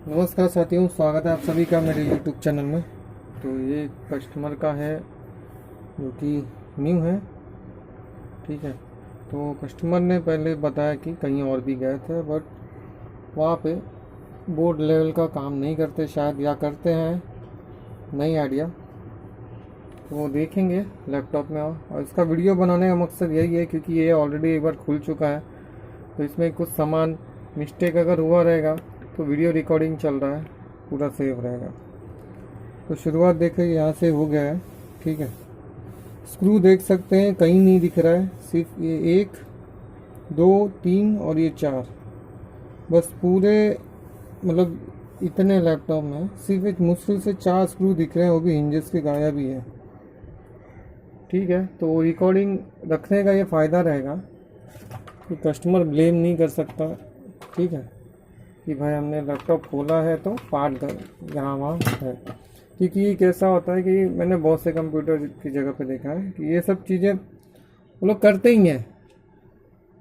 नमस्कार साथियों, स्वागत है आप सभी का मेरे YouTube चैनल में। तो ये कस्टमर का है जो कि न्यू है। ठीक है, तो कस्टमर ने पहले बताया कि कहीं और भी गए थे, बट वहाँ पे बोर्ड लेवल का काम नहीं करते शायद, या करते हैं, नहीं आइडिया। तो वो देखेंगे लैपटॉप में। और इसका वीडियो बनाने का मकसद यही है क्योंकि ये ऑलरेडी एक बार खुल चुका है, तो इसमें कुछ सामान मिस्टेक अगर हुआ रहेगा तो वीडियो रिकॉर्डिंग चल रहा है, पूरा सेव रहेगा। तो शुरुआत देखें, यहाँ से हो गया है। ठीक है, स्क्रू देख सकते हैं कहीं नहीं दिख रहा है, सिर्फ ये 1 2 3 और ये 4, बस पूरे मतलब इतने लैपटॉप में सिर्फ एक मुश्किल से 4 स्क्रू दिख रहे हैं, वो भी हिंजेस के गायब ही है। ठीक है, तो रिकॉर्डिंग रखने का ये फ़ायदा रहेगा कि कस्टमर ब्लेम नहीं कर सकता। ठीक है, कि भाई हमने लैपटॉप खोला है तो पार्ट यहाँ वहाँ है। क्योंकि ये कैसा होता है कि मैंने बहुत से कंप्यूटर की जगह पे देखा है कि ये सब चीज़ें वो लोग करते ही हैं,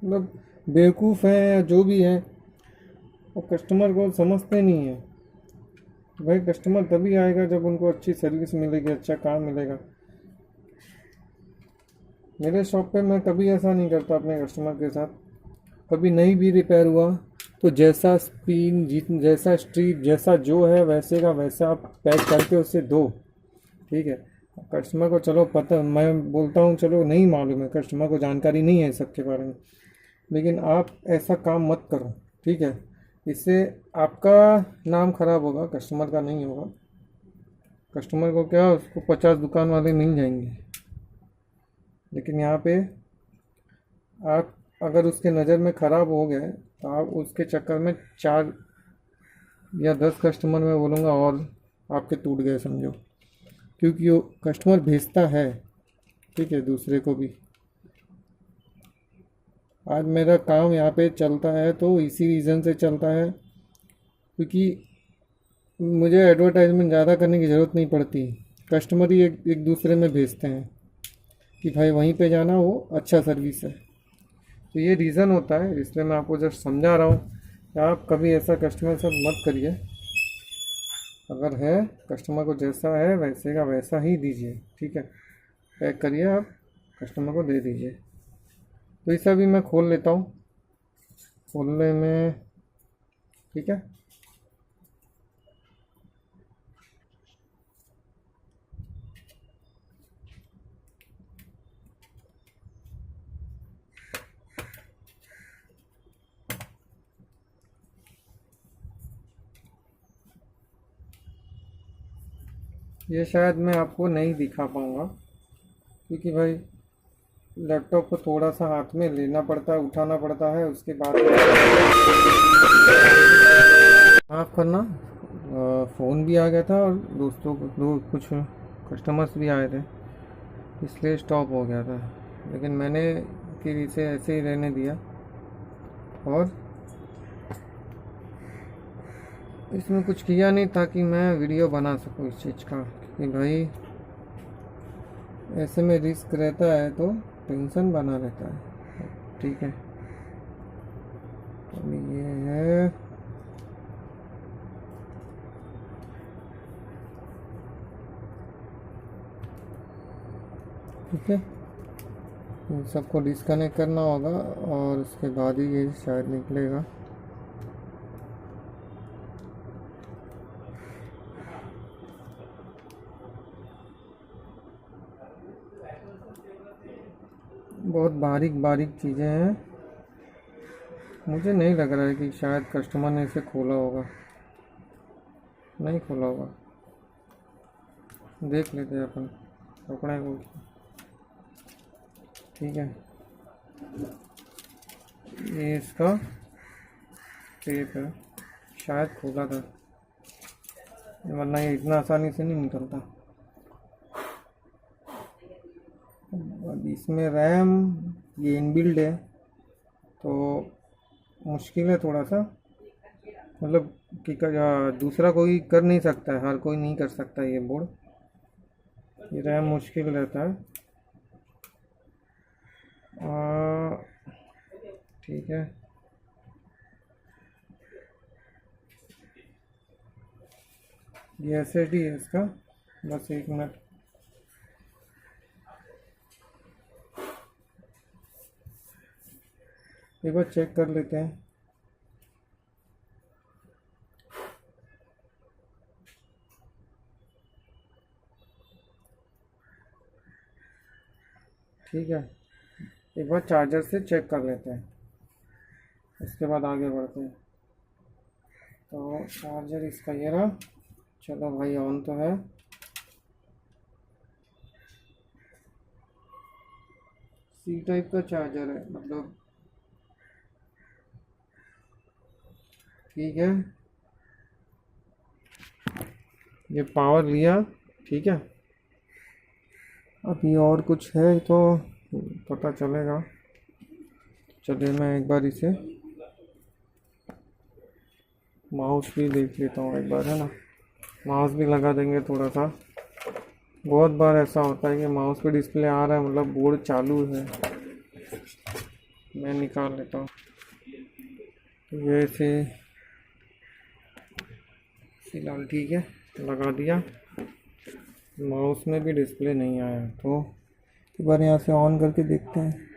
मतलब बेवकूफ़ हैं या जो भी है, वो कस्टमर को समझते नहीं है। भाई कस्टमर तभी आएगा जब उनको अच्छी सर्विस मिलेगी, अच्छा काम मिलेगा। मेरे शॉप पे मैं कभी ऐसा नहीं करता अपने कस्टमर के साथ। कभी नहीं भी रिपेयर हुआ तो जैसा स्पिन जैसा स्ट्रीप जैसा जो है वैसे का वैसा आप पैक करके उससे दो। ठीक है, कस्टमर को चलो पता, मैं बोलता हूँ चलो नहीं मालूम है, कस्टमर को जानकारी नहीं है इस सब के बारे में, लेकिन आप ऐसा काम मत करो। ठीक है, इससे आपका नाम खराब होगा, कस्टमर का नहीं होगा। कस्टमर को क्या, उसको 50 दुकान वाले मिल जाएंगे, लेकिन यहाँ पे आप अगर उसके नज़र में ख़राब हो गए तो आप उसके चक्कर में 4 या 10 कस्टमर मैं बोलूँगा और आपके टूट गए समझो, क्योंकि वो कस्टमर भेजता है। ठीक है, दूसरे को भी। आज मेरा काम यहाँ पे चलता है तो इसी रीज़न से चलता है क्योंकि मुझे एडवर्टाइजमेंट ज़्यादा करने की ज़रूरत नहीं पड़ती। कस्टमर ही एक एक दूसरे में भेजते हैं कि भाई वहीं पे जाना, वो अच्छा सर्विस है। तो ये रीज़न होता है, इसलिए मैं आपको जस्ट समझा रहा हूँ कि आप कभी ऐसा कस्टमर से मत करिए। अगर है, कस्टमर को जैसा है वैसे का वैसा ही दीजिए। ठीक है, पैक करिए, आप कस्टमर को दे दीजिए। तो इसे अभी मैं खोल लेता हूँ, खोलने में। ठीक है, ये शायद मैं आपको नहीं दिखा पाऊँगा क्योंकि भाई लैपटॉप को थोड़ा सा हाथ में लेना पड़ता है, उठाना पड़ता है, उसके बाद माफ़ करना, फ़ोन भी आ गया था और दोस्तों को दो कुछ कस्टमर्स भी आए थे, इसलिए स्टॉप हो गया था। लेकिन मैंने फिर इसे ऐसे ही रहने दिया और इसमें कुछ किया नहीं ताकि मैं वीडियो बना सकूँ इस चीज़ का, कि भाई ऐसे में रिस्क रहता है तो टेंशन बना रहता है। ठीक है, तो ये है। ठीक है, इन सबको डिस्कनेक्ट करना होगा और उसके बाद ही ये शायद निकलेगा। बहुत बारीक बारीक चीज़ें हैं, मुझे नहीं लग रहा है कि शायद कस्टमर ने इसे खोला होगा, नहीं खोला होगा। देख लेते हैं अपन, कपड़े को। ठीक है, ये इसका टेप है, शायद खोला था, वरना ये इतना आसानी से नहीं निकलता। अब इसमें रैम ये इनबिल्ड है तो मुश्किल है थोड़ा सा, मतलब कि दूसरा कोई कर नहीं सकता है, हर कोई नहीं कर सकता ये बोर्ड, ये रैम मुश्किल रहता है। ठीक है, ये SSD है इसका। बस 1 मिनट। एक बार चेक कर लेते हैं। ठीक है, एक बार चार्जर से चेक कर लेते हैं, उसके बाद आगे बढ़ते हैं। तो चार्जर इसका ये रहा। चलो भाई, ऑन तो है। सी टाइप का चार्जर है, मतलब ठीक है। ये पावर लिया, ठीक है। अभी और कुछ है तो पता चलेगा। चलिए मैं एक बार इसे माउस भी देख लेता हूँ एक बार, है ना। माउस भी लगा देंगे थोड़ा सा। बहुत बार ऐसा होता है कि माउस पे डिस्प्ले आ रहा है, मतलब बोर्ड चालू है। मैं निकाल लेता हूँ। तो ये से फिलहाल ठीक है, लगा दिया। माउस में भी डिस्प्ले नहीं आया, तो एक बार यहाँ से ऑन करके देखते हैं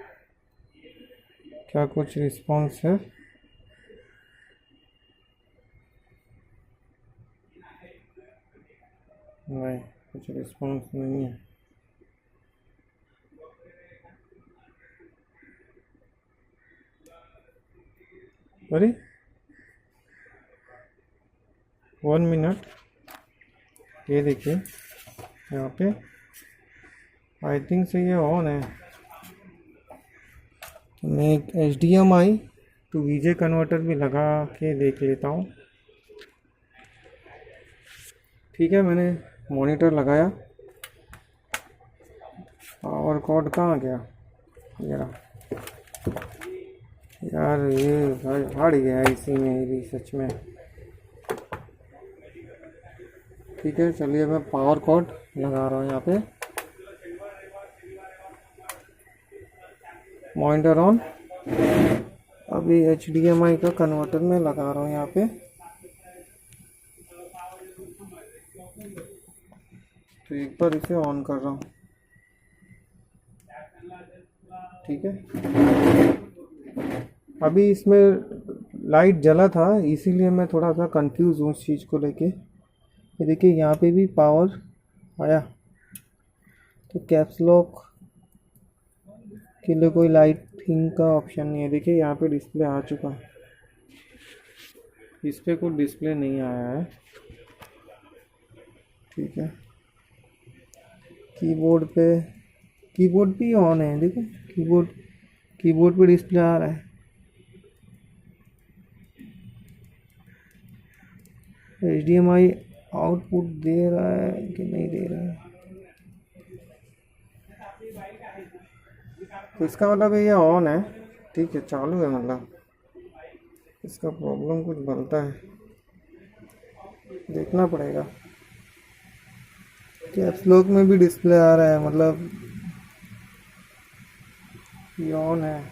क्या कुछ रिस्पांस है। नहीं, कुछ रिस्पांस नहीं है। अरे 1 मिनट, ये देखिए यहाँ पे आई थिंक से ये ऑन है। तो मैं एक HDMI टू VJ कन्वर्टर भी लगा के देख लेता हूँ। ठीक है, मैंने मॉनिटर लगाया। पावर कॉर्ड कहाँ गया यार, ये भाई हट गया इसी में भी सच में। ठीक है, चलिए मैं पावर कॉर्ड लगा रहा हूँ यहाँ पे। Monitor on. अभी HDMI का कन्वर्टर में लगा रहा हूँ यहाँ पे। तो एक बार इसे ऑन कर रहा हूँ, ठीक है। अभी इसमें लाइट जला था, इसीलिए मैं थोड़ा सा कंफ्यूज हूँ इस चीज़ को लेके। ये देखिए यहाँ पे भी पावर आया। तो कैप्स लॉक के लिए कोई लाइटिंग का ऑप्शन नहीं है। देखिए यहाँ पे डिस्प्ले आ चुका है, इस पर कोई डिस्प्ले नहीं आया है। ठीक है, कीबोर्ड भी ऑन है। देखो कीबोर्ड पे डिस्प्ले आ रहा है। HDMI आउटपुट दे रहा है कि नहीं दे रहा है, तो इसका मतलब ये ऑन है। ठीक है, चालू है, मतलब इसका प्रॉब्लम कुछ बनता है, देखना पड़ेगा। कैप्स लॉक में भी डिस्प्ले आ रहा है, मतलब ये ऑन है।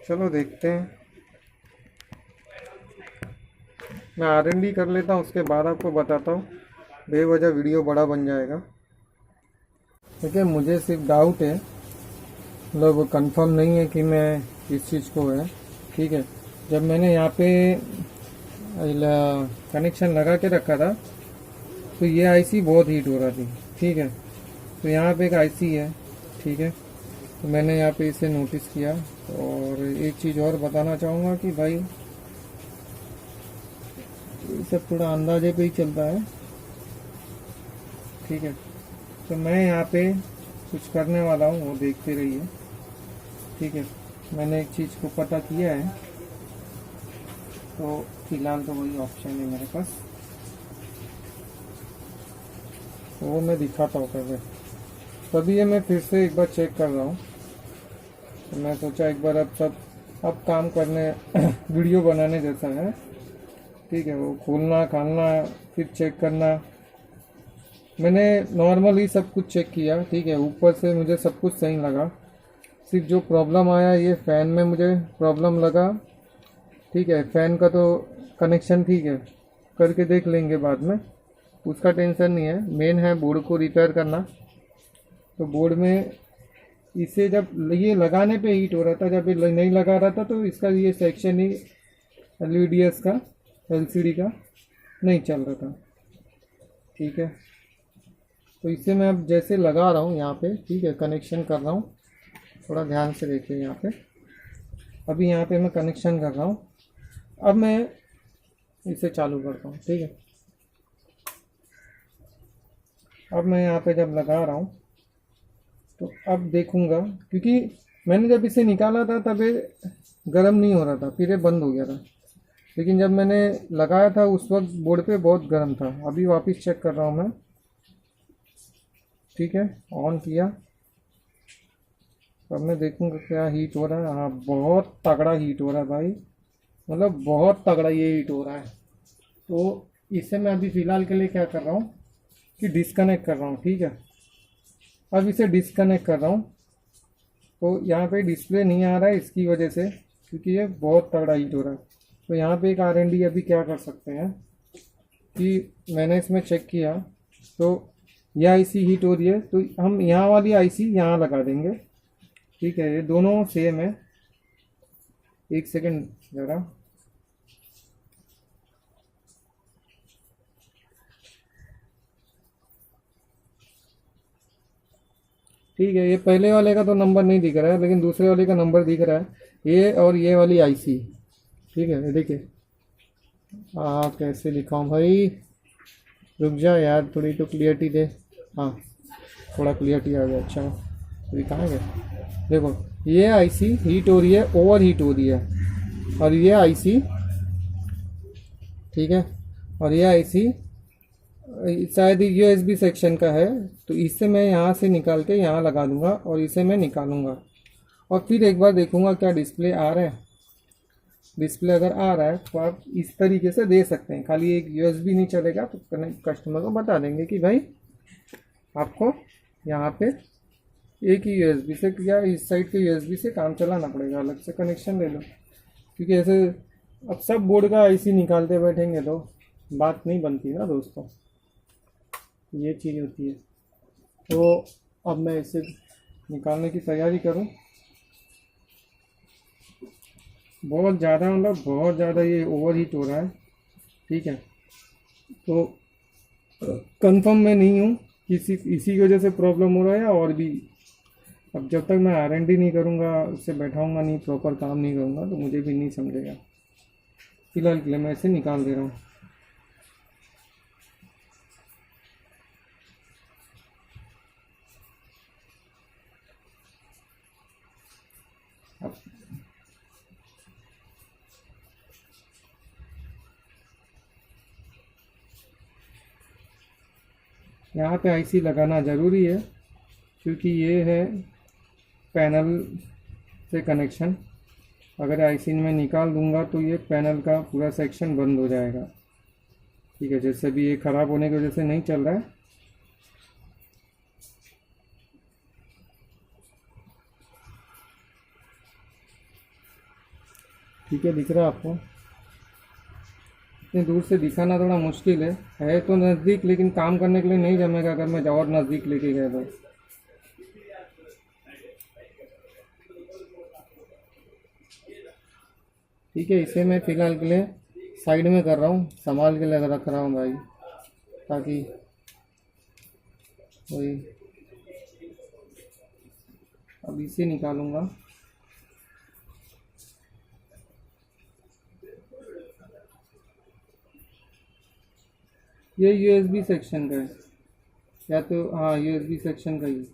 चलो देखते हैं, मैं R&D कर लेता हूँ, उसके बाद आपको बताता हूँ। बेवजह वीडियो बड़ा बन जाएगा। ठीक है, मुझे सिर्फ डाउट है, मतलब कंफर्म नहीं है कि मैं इस चीज़ को है। ठीक है, जब मैंने यहाँ पे कनेक्शन लगा के रखा था तो ये IC बहुत हीट हो रहा थी। ठीक है, तो यहाँ पे एक IC है। ठीक है, तो मैंने यहाँ पे इसे नोटिस किया। और एक चीज़ और बताना चाहूँगा कि भाई ये सब थोड़ा अंदाजे पे ही चलता है। ठीक है, तो मैं यहाँ पे कुछ करने वाला हूँ, वो देखते रहिए। ठीक है, मैंने एक चीज़ को पता किया है, तो फिलहाल तो वही ऑप्शन है मेरे पास, तो वो मैं दिखाता हूँ पहले। तभी ये मैं फिर से एक बार चेक कर रहा हूँ। तो मैं सोचा एक बार अब काम करने वीडियो बनाने जैसा है। ठीक है, वो खोलना, खाना, फिर चेक करना। मैंने नॉर्मली सब कुछ चेक किया। ठीक है, ऊपर से मुझे सब कुछ सही लगा। सिर्फ जो प्रॉब्लम आया ये फ़ैन में मुझे प्रॉब्लम लगा। ठीक है, फ़ैन का तो कनेक्शन ठीक है, करके देख लेंगे बाद में, उसका टेंशन नहीं है। मेन है बोर्ड को रिपेयर करना। तो बोर्ड में इसे जब ये लगाने पे हीट हो रहा था, जब ये नहीं लगा रहा था तो इसका ये सेक्शन ही LVDS का LCD का नहीं चल रहा था। ठीक है, तो इसे मैं अब जैसे लगा रहा हूँ यहाँ पे, ठीक है, कनेक्शन कर रहा हूँ, थोड़ा ध्यान से देखिए यहाँ पे। अभी यहाँ पे मैं कनेक्शन कर रहा हूँ, अब मैं इसे चालू करता हूँ। ठीक है, अब मैं यहाँ पे जब लगा रहा हूँ तो अब देखूँगा, क्योंकि मैंने जब इसे निकाला था तब ये गर्म नहीं हो रहा था, फिर ये बंद हो गया था। लेकिन जब मैंने लगाया था उस वक्त बोर्ड पे बहुत गर्म था। अभी वापस चेक कर रहा हूँ मैं। ठीक है, ऑन किया, अब मैं देखूँगा क्या हीट हो रहा है। हाँ, बहुत तगड़ा हीट हो रहा है भाई, मतलब बहुत तगड़ा ये हीट हो रहा है। तो इसे मैं अभी फ़िलहाल के लिए क्या कर रहा हूँ कि डिस्कनेक्ट कर रहा हूँ। ठीक है, अब इसे डिस्कनेक्ट कर रहा हूँ। तो यहाँ पे डिस्प्ले नहीं आ रहा है इसकी वजह से, क्योंकि ये बहुत तगड़ा हीट हो रहा है। तो यहाँ पे एक R&D अभी क्या कर सकते हैं कि मैंने इसमें चेक किया तो यह आईसी हीट हो रही है, तो हम यहाँ वाली आईसी यहाँ लगा देंगे। ठीक है, ये दोनों सेम है। एक सेकंड ज़रा, ठीक है, ये पहले वाले का तो नंबर नहीं दिख रहा है, लेकिन दूसरे वाले का नंबर दिख रहा है, ये और ये वाली आईसी। ठीक है, ये देखिए। कैसे लिखाऊं भाई, रुक जा यार, थोड़ी तो क्लियरिटी दे। हाँ, थोड़ा क्लियरिटी आ गया। अच्छा, अभी कहाँ गया, देखो ये आईसी हीट हो रही है, ओवर हीट हो रही है, और ये आईसी, ठीक है, और ये आईसी शायद USB सेक्शन का है। तो इसे मैं यहाँ से निकाल के यहाँ लगा दूंगा और इसे मैं निकालूंगा और फिर एक बार देखूंगा क्या डिस्प्ले आ रहा है। डिस्प्ले अगर आ रहा है तो आप इस तरीके से दे सकते हैं। खाली एक USB नहीं चलेगा, तो कस्टमर को बता देंगे कि भाई आपको यहाँ पे एक ही USB से या इस साइड के USB से काम चलाना पड़ेगा, अलग से कनेक्शन ले लो। क्योंकि ऐसे अब सब बोर्ड का IC निकालते बैठेंगे तो बात नहीं बनती ना दोस्तों, ये चीज़ होती है। तो अब मैं इसे निकालने की तैयारी करूं। बहुत ज़्यादा, मतलब बहुत ज़्यादा ये ओवर हीट हो रहा है। ठीक है, तो कंफर्म मैं नहीं हूँ किसी इसी की वजह से प्रॉब्लम हो रहा है और भी। अब जब तक मैं R&D नहीं करूँगा, उससे बैठाऊँगा नहीं, प्रॉपर काम नहीं करूँगा, तो मुझे भी नहीं समझेगा। फिलहाल के लिए मैं इसे निकाल दे रहा हूँ। यहाँ पे IC लगाना ज़रूरी है, क्योंकि ये है पैनल से कनेक्शन। अगर IC में निकाल दूंगा तो ये पैनल का पूरा सेक्शन बंद हो जाएगा। ठीक है, जैसे भी ये ख़राब होने की वजह से नहीं चल रहा है। ठीक है, दिख रहा है आपको? इतनी दूर से दिखाना थोड़ा मुश्किल है तो नज़दीक, लेकिन काम करने के लिए नहीं जमेगा अगर मैं और नज़दीक लेके गया तो। ठीक है, इसे मैं फ़िलहाल के लिए साइड में कर रहा हूँ, संभाल के लिए रख रहा हूँ भाई, ताकि वही। अब इसे निकालूंगा। ये USB सेक्शन का है, या तो हाँ USB सेक्शन का ही।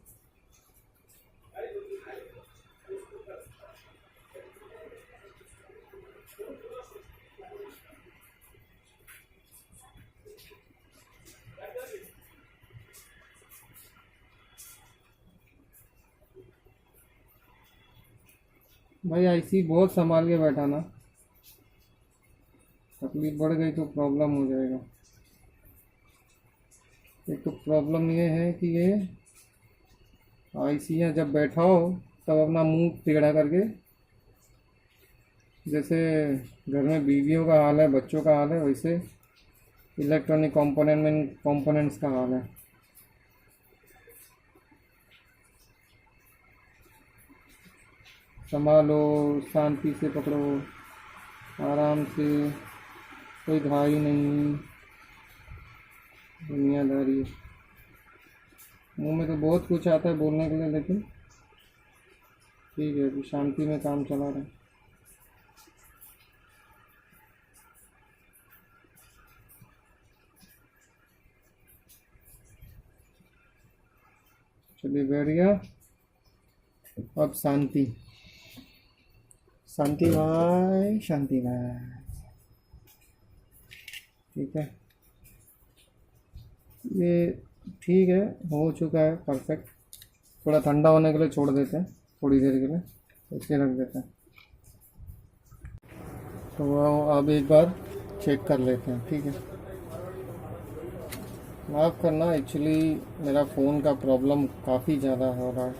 भाई IC बहुत संभाल के बैठाना, तकलीफ बढ़ गई तो प्रॉब्लम हो जाएगा। एक तो प्रॉब्लम ये है कि ये IC जब बैठाओ सब अपना मुंह टेढ़ा करके, जैसे घर में बीवियों का हाल है, बच्चों का हाल है, वैसे इलेक्ट्रॉनिक कंपोनेंट्स का हाल है। संभालो, शांति से पकड़ो, आराम से, कोई घाई नहीं, दुनियादारी। मुंह में तो बहुत कुछ आता है बोलने के लिए, लेकिन ठीक है, अभी शांति में काम चला रहा है। चलिए, बैठ गया। अब शांति, शांति भाई, शांति भाई। ठीक है, ये ठीक है, हो चुका है परफेक्ट। थोड़ा ठंडा होने के लिए छोड़ देते हैं, थोड़ी देर के लिए, इसके रख देते हैं। तो अब एक बार चेक कर लेते हैं, ठीक है। माफ़ करना, एक्चुअली मेरा फ़ोन का प्रॉब्लम काफ़ी ज़्यादा हो रहा है।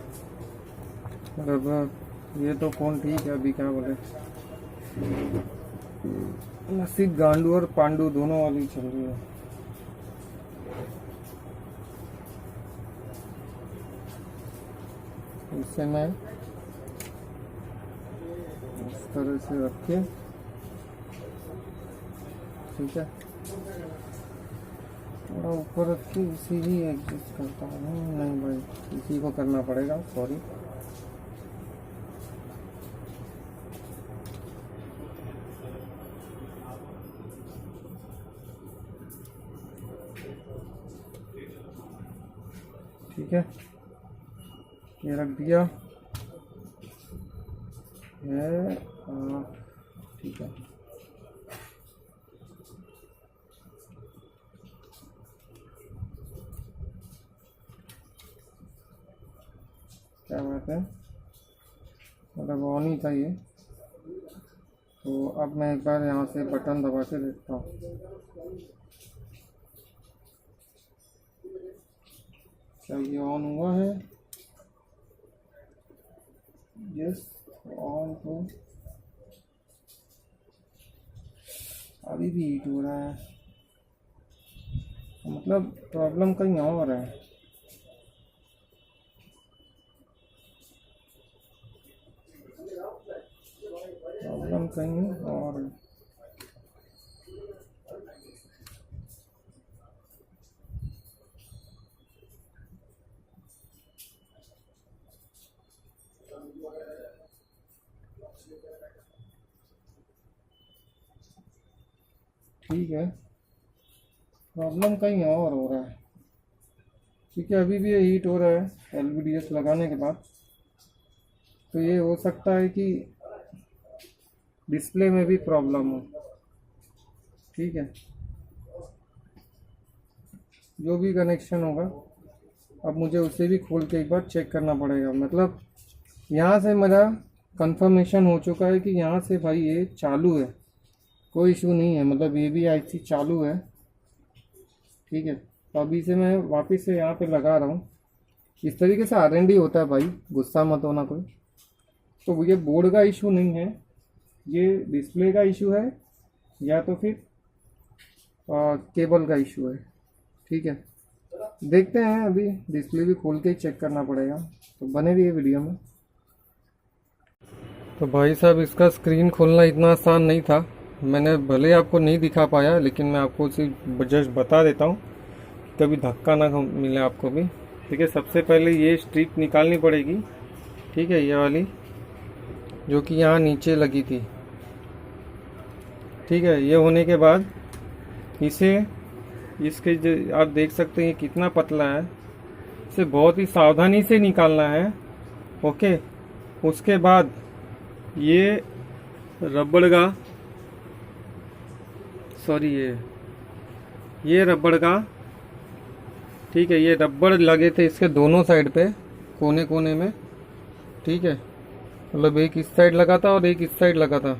मतलब ये तो फ़ोन ठीक है, अभी क्या बोले, नसीब गांडू और पांडू दोनों वाली चल रही है। इससे मैं इस तरह से रख के, ठीक है, थोड़ा ऊपर रख के इसी ही एडजस्ट करता हूँ। नहीं भाई, इसी को करना पड़ेगा, सॉरी। ठीक है, ये रख दिया है, ठीक है। क्या बात है, मतलब ऑन ही था ये। तो अब मैं एक बार यहाँ से बटन दबा के देखता हूँ। क्या ये ऑन हुआ है? Yes, on. तो अभी भी हीट हो रहा है, मतलब प्रॉब्लम कहीं और है। प्रॉब्लम कहीं और है। ठीक है, प्रॉब्लम कहीं और हो रहा है, क्योंकि अभी भी ये हीट हो रहा है LVDS लगाने के बाद। तो ये हो सकता है कि डिस्प्ले में भी प्रॉब्लम हो। ठीक है, जो भी कनेक्शन होगा, अब मुझे उसे भी खोल के एक बार चेक करना पड़ेगा। मतलब यहाँ से मेरा कंफर्मेशन हो चुका है कि यहाँ से भाई ये चालू है, कोई इशू नहीं है, मतलब ये भी IC चालू है। ठीक है, तो अभी से मैं वापस से यहाँ पे लगा रहा हूँ। इस तरीके से R&D होता है भाई, गुस्सा मत होना कोई। तो ये बोर्ड का इशू नहीं है, ये डिस्प्ले का इशू है, या तो फिर केबल का इशू है। ठीक है, देखते हैं, अभी डिस्प्ले भी खोल के चेक करना पड़ेगा। तो बने रहिए वीडियो में। तो भाई साहब, इसका स्क्रीन खोलना इतना आसान नहीं था। मैंने भले आपको नहीं दिखा पाया, लेकिन मैं आपको सिर्फ जस्ट बता देता हूँ, कभी धक्का ना मिले आपको भी। ठीक है, सबसे पहले ये स्ट्रिप निकालनी पड़ेगी। ठीक है, ये वाली जो कि यहाँ नीचे लगी थी। ठीक है, ये होने के बाद इसके जो आप देख सकते हैं कितना पतला है, इसे बहुत ही सावधानी से निकालना है। ओके, उसके बाद ये रबड़ का, सॉरी, ये रबड़ का, ठीक है, ये रबड़ लगे थे इसके दोनों साइड पे, कोने कोने में। ठीक है, मतलब एक इस साइड लगा था और एक इस साइड लगा था।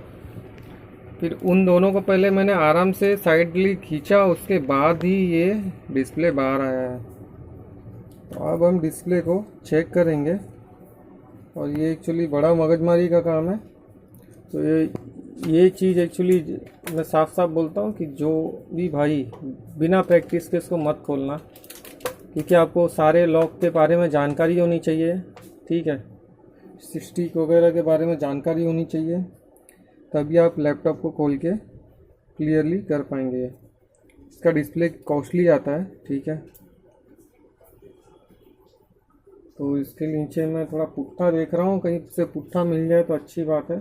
फिर उन दोनों को पहले मैंने आराम से साइडली खींचा, उसके बाद ही ये डिस्प्ले बाहर आया है। तो अब हम डिस्प्ले को चेक करेंगे। और ये एक्चुअली बड़ा मगजमारी का काम है। तो ये चीज़ एक्चुअली मैं साफ साफ बोलता हूँ कि जो भी भाई बिना प्रैक्टिस के इसको मत खोलना, क्योंकि आपको सारे लॉक के बारे में जानकारी होनी चाहिए, ठीक है, स्टिक वगैरह के बारे में जानकारी होनी चाहिए, तभी आप लैपटॉप को खोल के क्लियरली कर पाएंगे। इसका डिस्प्ले कॉस्टली आता है, ठीक है। तो इसके नीचे मैं थोड़ा पुट्ठा देख रहा हूँ, कहीं से पुट्ठा मिल जाए तो अच्छी बात है,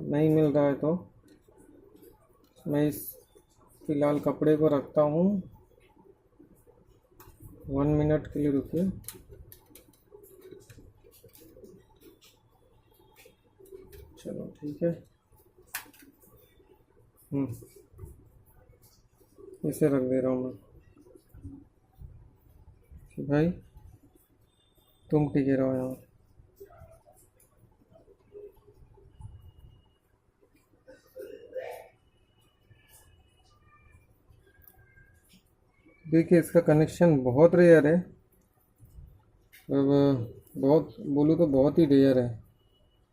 नहीं मिल रहा है तो मैं इस फिलहाल कपड़े को रखता हूँ। 1 मिनट के लिए रुकिए। चलो ठीक है, इसे रख दे रहा हूँ मैं कि भाई तुम टिके रहो यहाँ। देखिए इसका कनेक्शन बहुत रेयर है, अब बहुत बोलूँ तो बहुत ही रेयर है।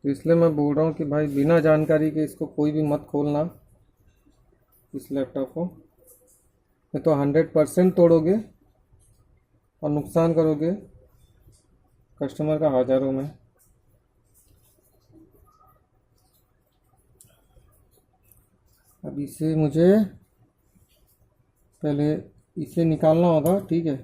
तो इसलिए मैं बोल रहा हूँ कि भाई बिना जानकारी के इसको कोई भी मत खोलना, इस लैपटॉप को। नहीं तो 100% तोड़ोगे और नुकसान करोगे कस्टमर का हज़ारों में। अब इसे मुझे पहले इसे निकालना होगा, ठीक है।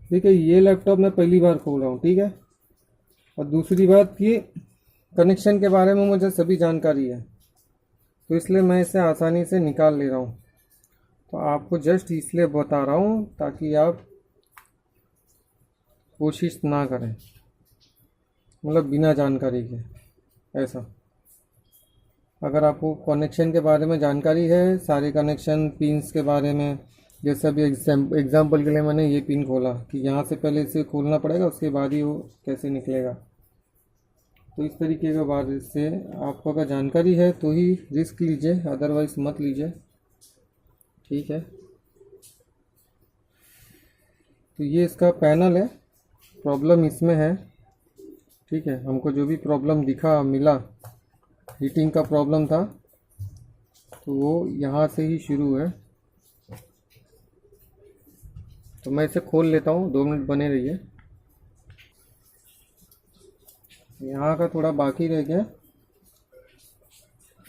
ठीक है, ये लैपटॉप मैं पहली बार खोल रहा हूँ, ठीक है। और दूसरी बात कि कनेक्शन के बारे में मुझे सभी जानकारी है, तो इसलिए मैं इसे आसानी से निकाल ले रहा हूँ। तो आपको जस्ट इसलिए बता रहा हूँ ताकि आप कोशिश ना करें, मतलब बिना जानकारी के ऐसा। अगर आपको कनेक्शन के बारे में जानकारी है, सारे कनेक्शन पिन्स के बारे में, जैसा भी एग्जाम्पल के लिए मैंने ये पिन खोला कि यहाँ से पहले इसे खोलना पड़ेगा, उसके बाद ही वो कैसे निकलेगा। तो इस तरीके के बाद से आपको अगर जानकारी है तो ही रिस्क लीजिए, अदरवाइज मत लीजिए, ठीक है। तो ये इसका पैनल है, प्रॉब्लम इसमें है, ठीक है। हमको जो भी प्रॉब्लम दिखा मिला, हीटिंग का प्रॉब्लम था, तो वो यहाँ से ही शुरू है। तो मैं इसे खोल लेता हूँ, 2 मिनट बने रहिए। यहाँ का थोड़ा बाकी रह गया,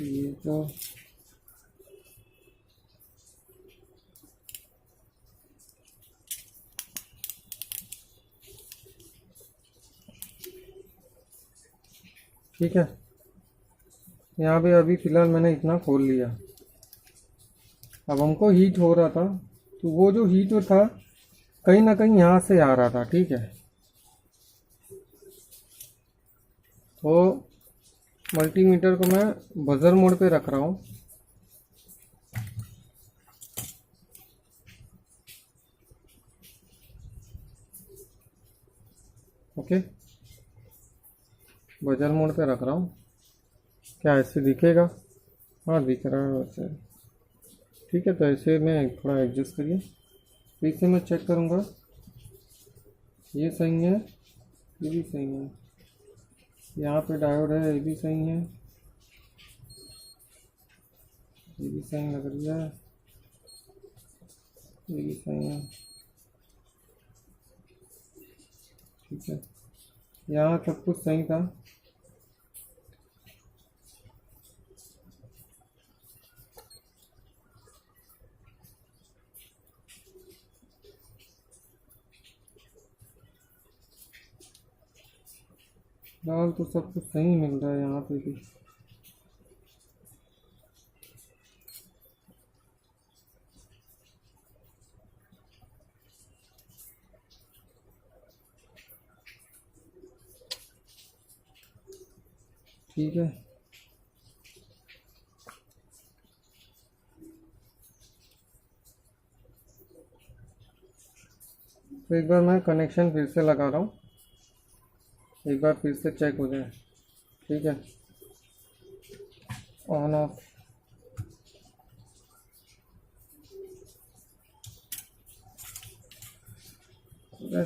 ये तो ठीक है। यहाँ पे अभी फ़िलहाल मैंने इतना खोल लिया। अब हमको हीट हो रहा था, तो वो जो हीट था कहीं ना कहीं यहाँ से आ रहा था, ठीक है। तो मल्टीमीटर को मैं बजर मोड पे रख रहा हूँ, ओके। बजर मोड पे रख रहा हूँ। क्या ऐसे दिखेगा? हाँ दिख रहा है वैसे, ठीक है। तो ऐसे में थोड़ा एडजस्ट करिए। तो इसे मैं चेक करूँगा, ये सही है, ये भी सही है, यहाँ पे डायोड है, ये भी सही है, ये भी सही लग रही है, ये भी सही है, ठीक है। यहाँ सब कुछ सही था। फिलहाल तो सब कुछ सही मिल रहा है यहाँ पे भी। ठीक है, तो एक बार मैं कनेक्शन फिर से लगा रहा हूँ, एक बार फिर से चेक हो जाए। ठीक है, ऑन ऑफ।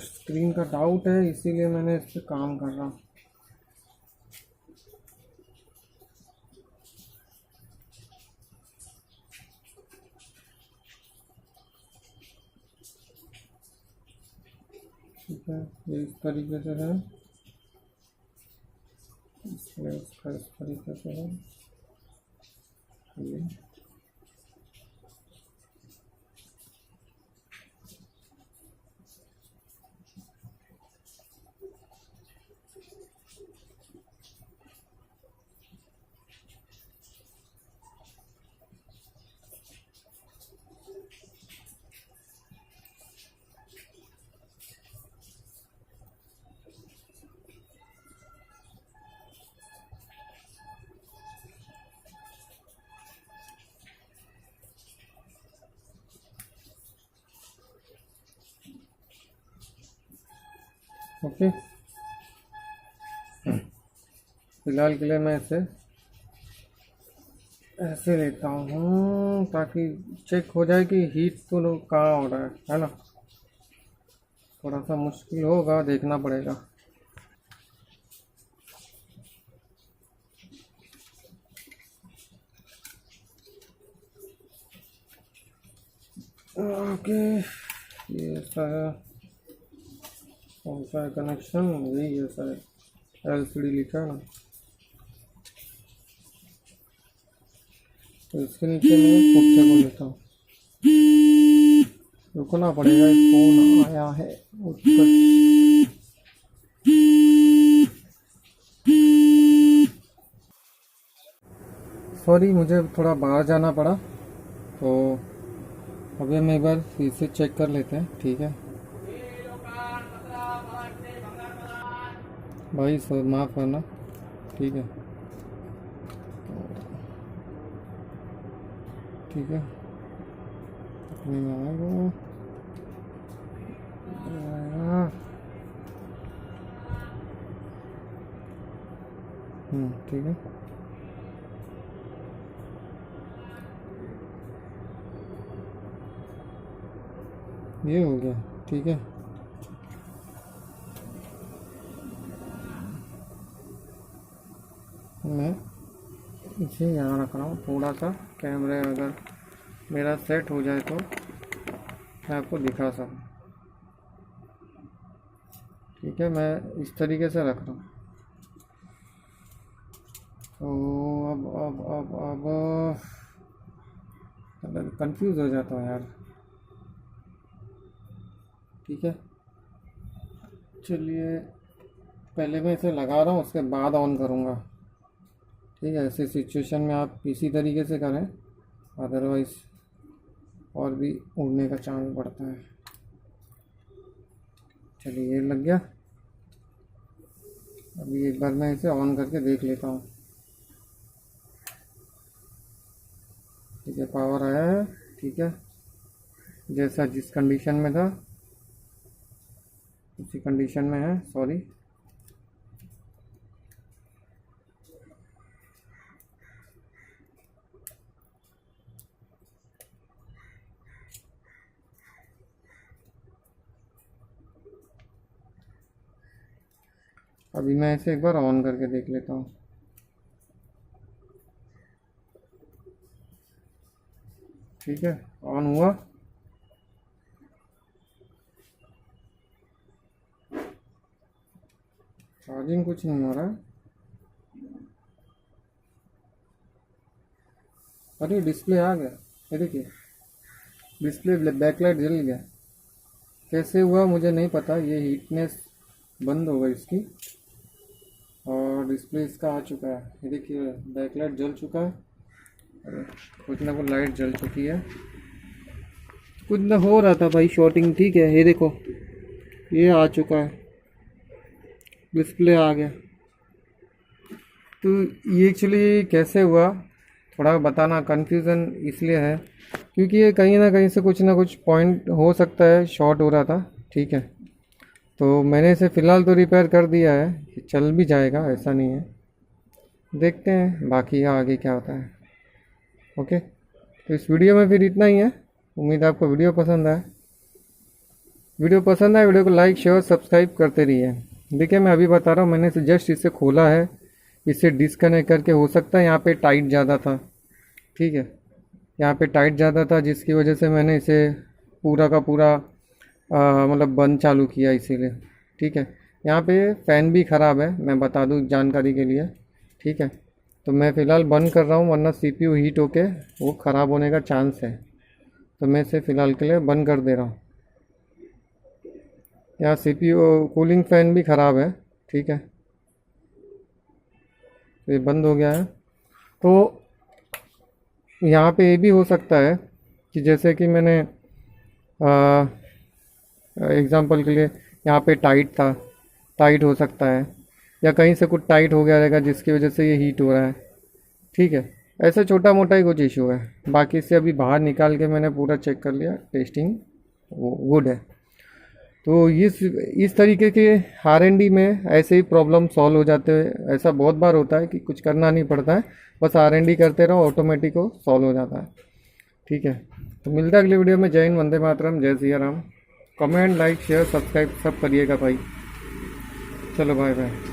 स्क्रीन का डाउट है, इसीलिए मैंने इस पर काम कर रहा हूँ। ठीक है, ये इस तरीके से है, इसमें इसका इस तरीके से है ये। ओके, फिलहाल के लिए मैं इसे ऐसे लेता हूँ ताकि चेक हो जाए कि हीट तो कहाँ हो रहा है ना। थोड़ा सा मुश्किल होगा, देखना पड़ेगा। ओके, ये ऐसा है, कौन सा है कनेक्शन, यही ऐसा है, LCD लिखा है ना। तो इसके नीचे मैं पुट्ठे को लेता हूँ, रुकना पड़ेगा, फोन आया है उत्कर्ष। सॉरी, मुझे थोड़ा बाहर जाना पड़ा, तो अभी हम एक बार फिर से चेक कर लेते हैं। ठीक है भाई, सर माफ़ करना। ठीक है, ठीक है, अपने में आएगा। ठीक है, ये हो गया। ठीक है, मैं इसे यहाँ रख रहा हूँ। थोड़ा सा कैमरे अगर मेरा सेट हो जाए तो मैं आपको दिखा सकूँ। ठीक है, मैं इस तरीके से रख रहा हूँ। तो अब कंफ्यूज हो जाता हूँ यार। ठीक है, चलिए पहले मैं इसे लगा रहा हूँ, उसके बाद ऑन करूँगा। ठीक है, ऐसे सिचुएशन में आप इसी तरीके से करें, अदरवाइज़ और भी उड़ने का चांस बढ़ता है। चलिए, ये लग गया। अभी एक बार मैं इसे ऑन करके देख लेता हूँ। ठीक है, पावर आया है। ठीक है, जैसा जिस कंडीशन में था उसी कंडीशन में है। सॉरी, अभी मैं इसे एक बार ऑन करके देख लेता हूँ। ठीक है, ऑन हुआ। चार्जिंग कुछ नहीं हो रहा है। अरे डिस्प्ले आ गया, ये देखिए, डिस्प्ले बैकलाइट जल गया। कैसे हुआ मुझे नहीं पता, ये हीटनेस बंद हो गई इसकी और डिस्प्ले इसका आ चुका है। ये देखिए, बैकलाइट जल चुका है। अरे कुछ ना कुछ लाइट जल चुकी है, कुछ ना हो रहा था भाई शॉर्टिंग। ठीक है, ये देखो, ये आ चुका है, डिस्प्ले आ गया। तो ये एक्चुअली कैसे हुआ थोड़ा बताना, कन्फ्यूज़न इसलिए है क्योंकि ये कहीं ना कहीं से कुछ ना कुछ पॉइंट हो सकता है शॉर्ट हो रहा था। ठीक है। तो मैंने इसे फ़िलहाल तो रिपेयर कर दिया है, चल भी जाएगा, ऐसा नहीं है। देखते हैं बाकी आगे क्या होता है। ओके, तो इस वीडियो में फिर इतना ही है। उम्मीद है आपको वीडियो पसंद आए। वीडियो को लाइक शेयर सब्सक्राइब करते रहिए। देखिए मैं अभी बता रहा हूँ, मैंने जस्ट इसे खोला है, इसे डिस्कनेक्ट करके, हो सकता है यहाँ पे टाइट ज़्यादा था, ठीक है, यहाँ पे टाइट ज़्यादा था जिसकी वजह से मैंने इसे पूरा का पूरा मतलब बंद चालू किया इसीलिए, ठीक है। यहाँ पे फ़ैन भी ख़राब है, मैं बता दूँ जानकारी के लिए, ठीक है। तो मैं फ़िलहाल बंद कर रहा हूँ, वरना CPU हीट होके वो ख़राब होने का चांस है। तो मैं इसे फ़िलहाल के लिए बंद कर दे रहा हूँ। यहाँ CPU कूलिंग फ़ैन भी ख़राब है, ठीक है। तो ये बंद हो गया है। तो यहाँ पे ये भी हो सकता है कि जैसे कि मैंने एग्ज़ाम्पल के लिए यहाँ पे टाइट था, टाइट हो सकता है, या कहीं से कुछ टाइट हो गया रहेगा जिसकी वजह से ये हीट हो रहा है, ठीक है। ऐसा छोटा मोटा ही कुछ इशू है। बाकी से अभी बाहर निकाल के मैंने पूरा चेक कर लिया, टेस्टिंग वो गुड है। तो इस तरीके के R&D में ऐसे ही प्रॉब्लम सॉल्व हो जाते हैं। ऐसा बहुत बार होता है कि कुछ करना नहीं पड़ता है, बस R&D करते रहो, ऑटोमेटिक वो सॉल्व हो जाता है, ठीक है। तो मिलता है अगले वीडियो में। जय हिंद, वंदे मातरम, जय Siya Ram. Comment, like, share, subscribe सब करिएगा भाई। चलो बाय बाय।